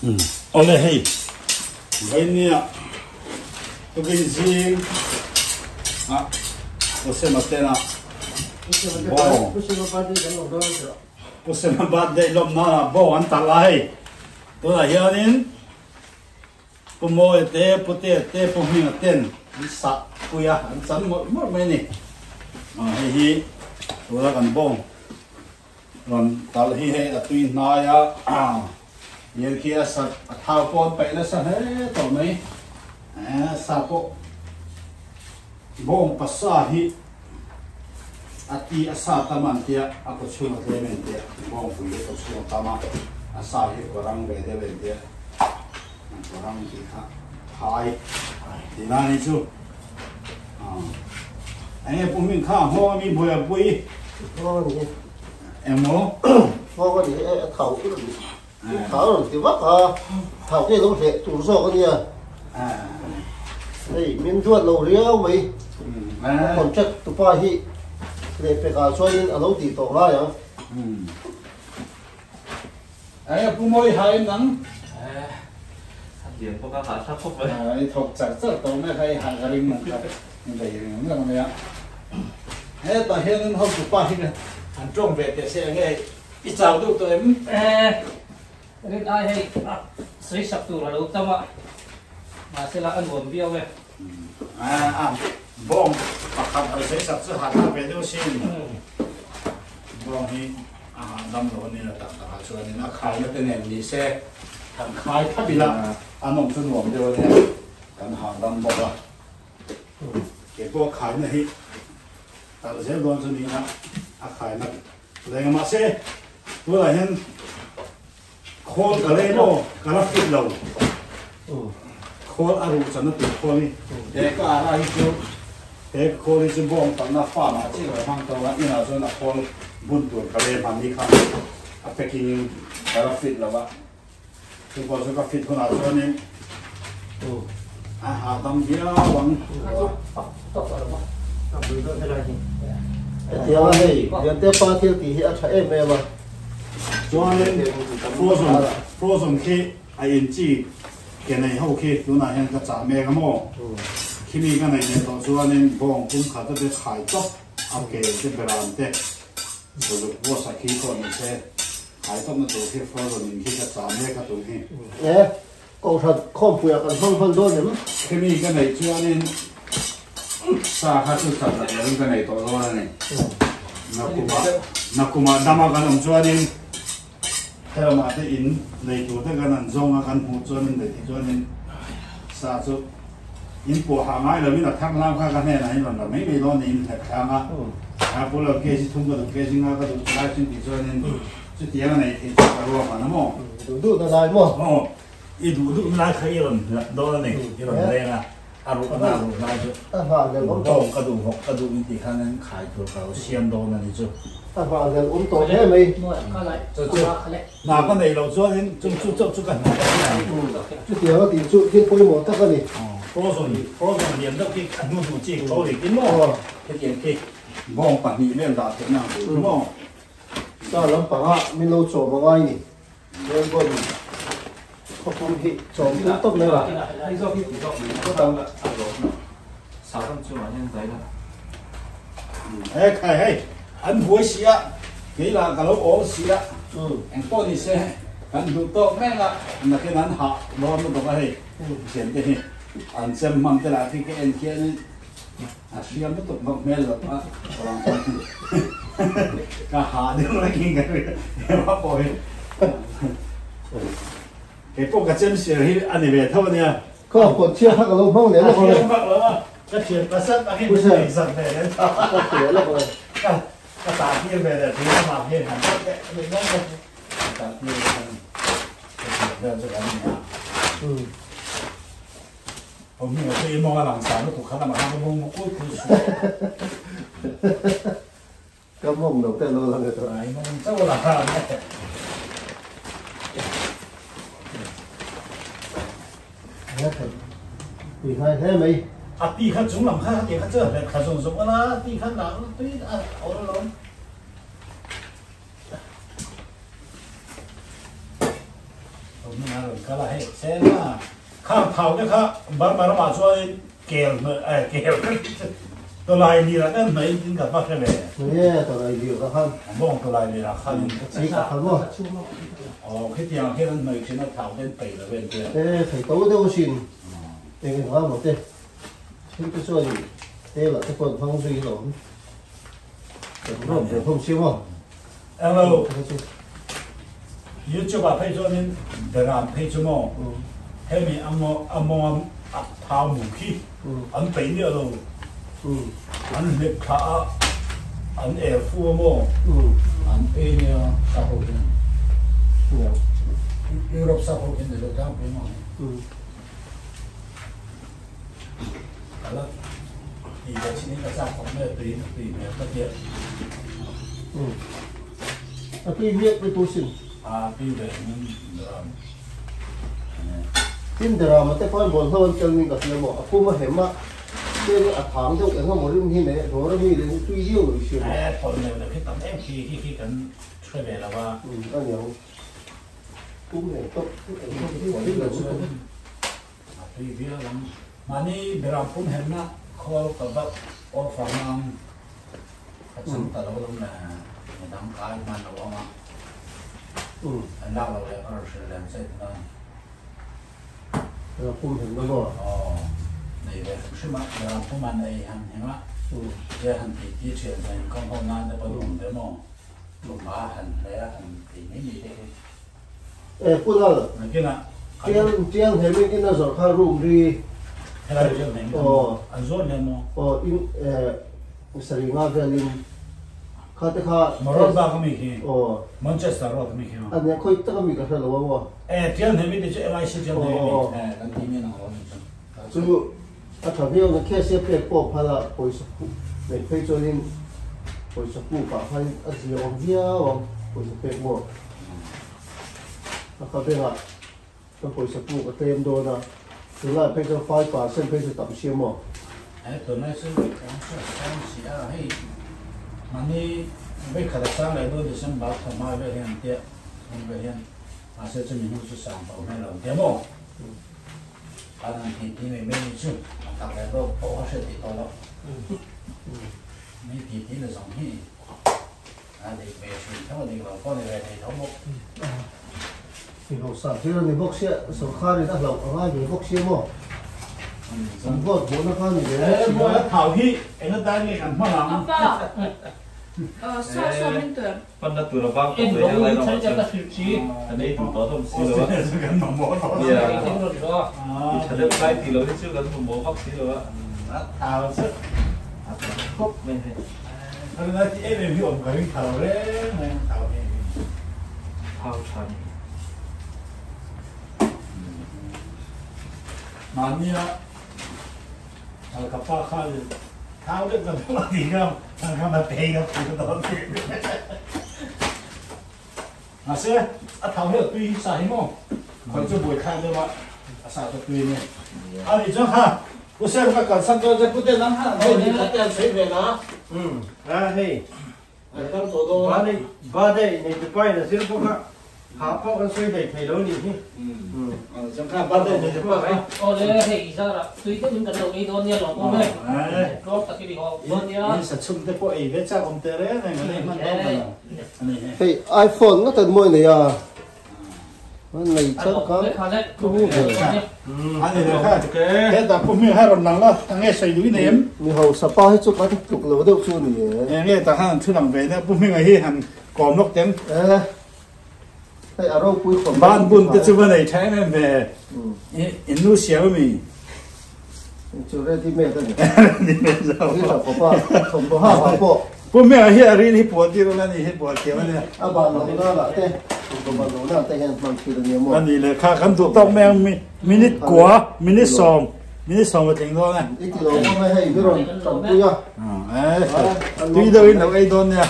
Oleh hey, ini ya, tu gizi, pusing mati na, bom, pusing mati lom na, bom antar lain, tu lah hianin, pemoy te, putih te, peming ten, bisa puya, antar mur ni, hi, tu lah kan bom, ron tal hi hey, atuin naya, giờ kia sạch thao con vậy nó sạch hết tổ mấy sao có bom passa hi ati asa taman tia aku cuma klemen tia bom pun itu semua tama asa hi orang beda beda orang kita hai di mana itu pun min kah hoa mi boleh bui emo hoa cái gì thầu cái gì thảo thì vắt thảo cái giống thế chủ số cái gì đây miếng chuột lẩu riêu mấy còn chất tụi ba hi để phải cả xoay lên ở lâu thì tổ ra nhá cũng môi hai nắng điểm có các bạn sắp phục vậy thuộc chặt rất tổ mấy hay hàng cái linh mục như vậy những cái này hết tại hiện hôm tụi ba hi hàng trộm về để xe nghe ít chào được tụi em Rin ai hay Sri Sabtu là đâu tâm ạ mà sẽ là ăn uống bia về bom pakam ở Sri Sabtu hạt về đâu xin bom hi đâm đồ này là đặt đặt cho nên nó khai nó tên này đi xe thằng khai thắp bị là anh ông xuân uống cho nên cần hàng đâm bom à cái bộ khai này hi đặt sẽ luôn cho nên là khai nó đây mà xe tôi là hiện khôn cái này nó cái nó fit lâu khôn aru cho nó tự khôn đi để cái ai chịu để khôn đi chừng bom tận nó pha mà chỉ là mang tàu là như nào cho nó khôn bún tuột cái này làm đi khác packing cái nó fit là vậy chúng tôi sẽ có fit con nào cho nên tầm bia bằng thì anh này hiện tại ba thiên thì hiện tại em mà cho nên frozen khi ING cái này hậu khi tụi này hiện cái trả mẹ cái mỏ khi mi cái này nên tụi cho nên bong cũng khá là khai chốc ok cái bề làm thế rồi vô sạch khi còn mình sẽ khai chốc nó tụi khi frozen khi cái trả mẹ cái tụi khi câu thật không phải cần phân đôi nữa khi mi cái này cho nên sa khá chút thật là cái này tụi nó này nó cũng mà đam cái ông cho nên theo mà cái in này chủ cái ngành zong cái hỗ trợ nên để cho nên sao chứ in bộ hàng ngày là mình là thăng làm cái này là mấy mấy lo nên thật hàng bữa là cái gì thông qua cái gì cái đồ trái trên thì cho nên chứ tiếng này thì cái đồ mà nó mò đủ là lại mò ít đủ lại khai rồi đó này cái rồi đây là aru lại chứ cái đồ thì khả năng khai được cái xiêm đồ này chứ vào giờ uống tổ thế mày nào cái này lâu cho nên chút cái này chút tiếng thì chút cái phôi một tất cái gì frozen liền đâu cái nuôi đủ chi có để cái mỏ cái tiền kia bong bản địa lên đạt thế nào mỏ sao lắm bảo mình lâu chỗ mà ngay nè nên còn không bị chỗ cũng tốt nữa à có đâu là 600 triệu mà nhân giấy là hey anh vui xí á cái là cái lỗ ổ xí á anh có đi xe anh đủ to mẹ là cáiนั้นhạ lo nó đâu cái chuyện thế anh xem mắm thế là cái anh kia này xí nó tụt vào mẹ rồi cả hạ đều là cái mà bồi cái bộ cái chân xí thì anh này về thôi nha có còn chưa khác cái lỗ phong đấy là con này cái chuyện nó rất là cái gì giật về đấy cái chuyện là con này cái tà kia về là thì nó làm như hẳn tất cái mình nó không tà kia cái cho cái gì hôm nay khi mong là làm sao nó cũng khá là mà không mong một cuối cái mông đầu tiên là người ta ấy mong chắc là sao nhé thì hai thế mày tí khăn chúng làm khăn thì khăn chưa phải khăn dùng là tí khăn nào tuy ở đó lắm นี่นะก็ละให้เส้นว่าข้าวเผาเนี่ยครับบางมาช่วยเกลเกลตัวลายนี่ละนั่นไม่จริงกับบ้าใช่ไหมเนี่ยตัวอะไรดีก็ข้างบ้องตัวลายนี่ละข้างสีขาวมั้งอ๋อแค่ยังแค่นั้นไม่ใช่นักเผาเป็นไปแล้วเป็นเพื่อนใส่โต๊ะเดียวก็ชินเองก็หมดเลยที่ก็ช่วยเท่ละทุกคนฟังซีหลงแต่ผมเดี๋ยวผมชิมอ่ะเรายูทูบอะเพจนี้เดี๋ยวเราเพจมั้งให้มีอันมองเท้าหมูขี้อันเป็นเนี่ยเราอันเล็บขาอันเอฟฟูมั้งอันเป็นเนี่ยซาโฮกินยุโรปซาโฮกินเดี๋ยวเราทำเป็นมั้งแล้วอีกชิ้นนี้ก็ซาของเนื้อตีเนี่ยก็เยอะพี่เรียกไปตัวสิพี่เด็กนี่ทีมเดรามันแต่พอบอลเขาวันจันทร์นี่กับเนี่ยบอกกูมาเห็นว่าเจ้าถามเจ้าเอ็งว่าหมดเรื่องที่ไหนหัวเรามีเรื่องตุยเยี่ยวหรือเชียวพอเนี่ยเดี๋ยวพี่ตั้มขี้กันช่วยเวลาว่าก็เนี่ยกูเห็นต้องที่เราช่วยพี่เบี้ยลังมันนี่เดราพุ่มเห็นนะเขากับแบบโอ้ฟังมังเขาซึ่งแต่เราต้องเนี่ยดังกายมันเราว่าอันนั้นเราเลย20 เซนนะเราพูดถึงแล้วก็อ๋อนี่เลยใช่ไหมเราพูดมันไอ้หันเห็นไหมเดี๋ยวหันที่เชียงใหม่ของห้องงานจะไปลงเดี๋ยวมองลงมาหันแล้วหันที่ไม่มีเลยพูดแล้วเมื่อกี้นะเจียงเห็นไม่กินน่ะสอนข้าวรุ่งดีให้เราเจียงเห็นอันโซนเนี่ยมั้งอิสราเอลเวลินข้าแต่ข้ามาร์บ้าก็มีขี้แมนเชสเตอร์ก็มีขี้อันนี้ค่อยตั้งมีกระเทาะแล้ววะเจียงเห็นไม่ได้จะอะไรสิเจียงเห็นไม่ได้กันที่นี่นะซึ่งถ้าทำให้เราแค่เสียเปรียบพอพาละไปสักในเพจนี้ไปสักผู้ป่าให้อาชีพเดียวไปสักเปรียบหมดถ้าเขาได้ละต้องไปสักผู้ก็เต็มโดนนะถึงละเพจไฟป่าเส้นเพจต่ำเชี่ยวหมดตัวนั้นซึ่งเสียให้มันนี่ไม่ขัดสร้างอะไรด้วยดิฉันบอกทำมาเรื่องเดียวมันเรื่องอาศัยจะมีผู้สื่อสารบอกให้เราเดี๋ยวมั้งอันนั้นที่ไม่มีชื่อทำอะไรก็พอเสร็จติดต่อแล้วไม่ที่เลยสองที่อันนี้ไปช่วยเท่านี้เราก็ในเวทีทั้งหมดที่เราสั่งที่เราในบ็อกเสียสงครามนี่ถ้าเราเอาง่ายอยู่บ็อกเสียมั้งสมบูรณ์หัวนักข่าวนี่เลยหัวนักข่าวที่เอ็งก็ได้เนี่ยกันมาหลังphần đất từ nó vang em không biếtใช้จะกระสุนชีอันนี้ถูกต่อต้องซื้อแล้วกันหมอหมอเนี่ยฉันเดินไปทีเราได้ชื่อกันหมอพักซื้อแล้วข่าวซึครบไม่ใช่เพราะฉะนั้นที่เอ็มพี่ผมเคยข่าวเลยข่าวเองข่าวชันมันเนี่ยเอากับป้าข้าวข้าวเรื่องกันทุกทีก็ทางข้ามาเตะกับคุณตอนนี้อาเซ่อาทำให้ตุยใส่มั้งคนจะบวชข้าวด้วยว่าอาสาจะตุยเนี่ยอันนี้จ้าฮะกูเซ่ก็ก่อนสักตัวจะพูดได้น้ำฮะนี่นี่แต่ใช้เวลาเฮ้ยต้องตัวโตบ้านได้ในตัวไปนะซื้อพวกหาพวกกันช่วยได้ไทยแล้วนี่สำคัญบ้านได้ในตัวไปโอ้เลยเฮ้ยอีซ่าละตุยก็ถึงกันตรงนี้โดนเนี่ยหลอกกูเลยรถตะกี้ดีกว่าโดนเนี่ยนี่สัตว์ชุ่มแต่พวกไอ้เวชจ้าผมเตะเลยนี่มันต้องกันเฮ้ยไอโฟนก็ตัดมวยเนี่ยมันไหนชัดครับกูรู้เลยอันนี้เลยค่ะเฮ้ยแต่ผมมีให้รถหนังแล้วทั้งนี้ใส่ดูนี่เอ็มมีเขาสปาให้จุกมาจุกเลยว่าเด็กช่วยนี่เนี่ยแต่ห้างชื่อหลังเวเนี่ยผมมีไงที่หันกอมนกเต็มให้อารมณ์คุยคนบ้านบุญจะช่วยไหนใช้ไหมแม่อินดูเสียวมีช่วยได้ที่แม่ตั้งที่แม่เราที่เราพ่อผมพ่อพ่อผมไม่เอาเฮียรีนี่ปวดที่ตรงนั้นนี่ปวดเขียวเนี่ยบ้านเราหน้าละเต้ผมบ้านเราหน้าเต้เห็นมันคือเรื่องมั่วอันนี้เลยค่าคำถูกต้องแม่มินิกว่ามินิสองมาถึงตรงนั้นอีกทีเราไม่ให้พี่รอนสั่งคุยอ่ะตุยโดนเราไอ้โดนเนี่ย